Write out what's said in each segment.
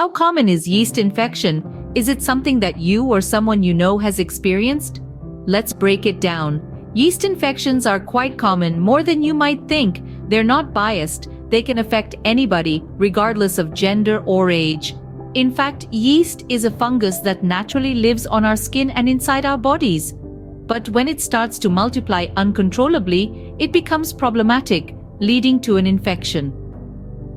How common is yeast infection? Is it something that you or someone you know has experienced? Let's break it down. Yeast infections are quite common, more than you might think. They're not biased. They can affect anybody, regardless of gender or age. In fact, yeast is a fungus that naturally lives on our skin and inside our bodies. But when it starts to multiply uncontrollably, it becomes problematic, leading to an infection.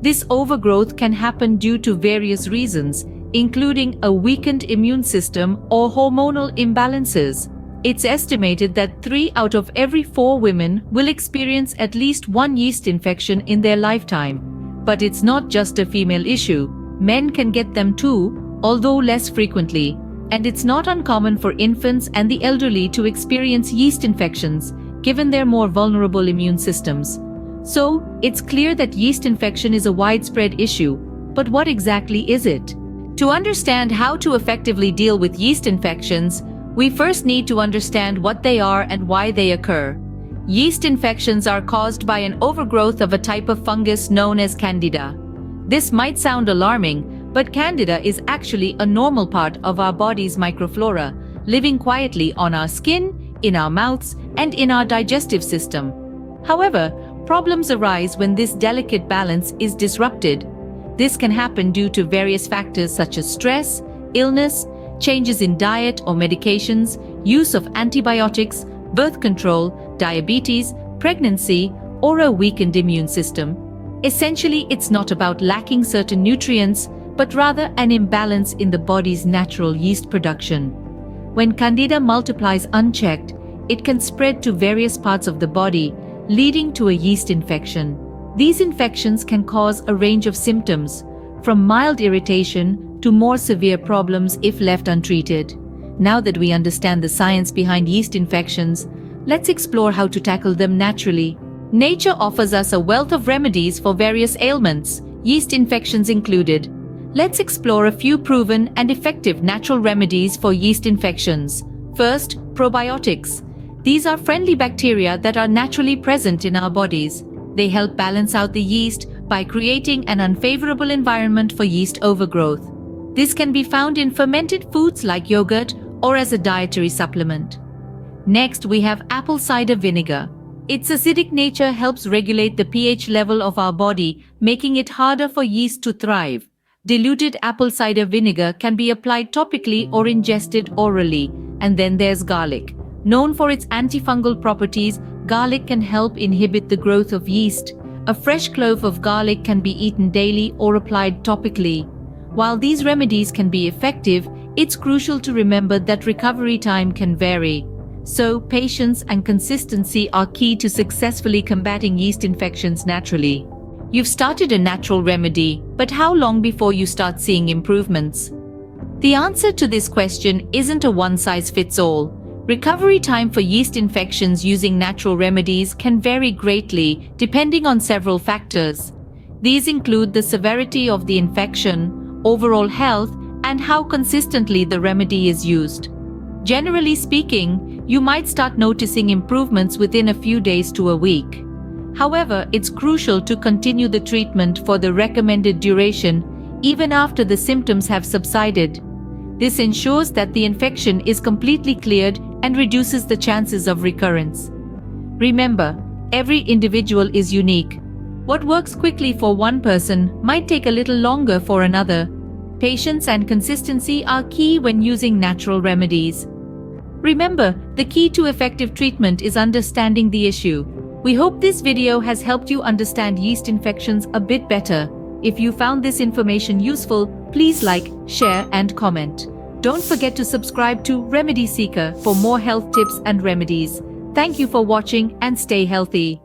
This overgrowth can happen due to various reasons, including a weakened immune system or hormonal imbalances. It's estimated that 3 out of every 4 women will experience at least one yeast infection in their lifetime. But it's not just a female issue. Men can get them too, although less frequently. And it's not uncommon for infants and the elderly to experience yeast infections, given their more vulnerable immune systems. So, it's clear that yeast infection is a widespread issue. But what exactly is it? To understand how to effectively deal with yeast infections, we first need to understand what they are and why they occur. Yeast infections are caused by an overgrowth of a type of fungus known as Candida. This might sound alarming, but Candida is actually a normal part of our body's microflora, living quietly on our skin, in our mouths, and in our digestive system. However, problems arise when this delicate balance is disrupted. This can happen due to various factors such as stress, illness, changes in diet or medications, use of antibiotics, birth control, diabetes, pregnancy, or a weakened immune system. Essentially, it's not about lacking certain nutrients, but rather an imbalance in the body's natural yeast production. When Candida multiplies unchecked, it can spread to various parts of the body, leading to a yeast infection. These infections can cause a range of symptoms, from mild irritation to more severe problems if left untreated. Now that we understand the science behind yeast infections, let's explore how to tackle them naturally. Nature offers us a wealth of remedies for various ailments, yeast infections included. Let's explore a few proven and effective natural remedies for yeast infections. First, probiotics. These are friendly bacteria that are naturally present in our bodies. They help balance out the yeast by creating an unfavorable environment for yeast overgrowth. This can be found in fermented foods like yogurt or as a dietary supplement. Next, we have apple cider vinegar. Its acidic nature helps regulate the pH level of our body, making it harder for yeast to thrive. Diluted apple cider vinegar can be applied topically or ingested orally. And then there's garlic. Known for its antifungal properties, garlic can help inhibit the growth of yeast. A fresh clove of garlic can be eaten daily or applied topically. While these remedies can be effective, it's crucial to remember that recovery time can vary. So, patience and consistency are key to successfully combating yeast infections naturally. You've started a natural remedy, but how long before you start seeing improvements? The answer to this question isn't a one-size-fits-all. Recovery time for yeast infections using natural remedies can vary greatly depending on several factors. These include the severity of the infection, overall health, and how consistently the remedy is used. Generally speaking, you might start noticing improvements within a few days to a week. However, it's crucial to continue the treatment for the recommended duration, even after the symptoms have subsided. This ensures that the infection is completely cleared and reduces the chances of recurrence. Remember, every individual is unique. What works quickly for one person might take a little longer for another. Patience and consistency are key when using natural remedies. Remember, the key to effective treatment is understanding the issue. We hope this video has helped you understand yeast infections a bit better. If you found this information useful, please like, share, and comment. Don't forget to subscribe to Remedy Seeker for more health tips and remedies. Thank you for watching and stay healthy.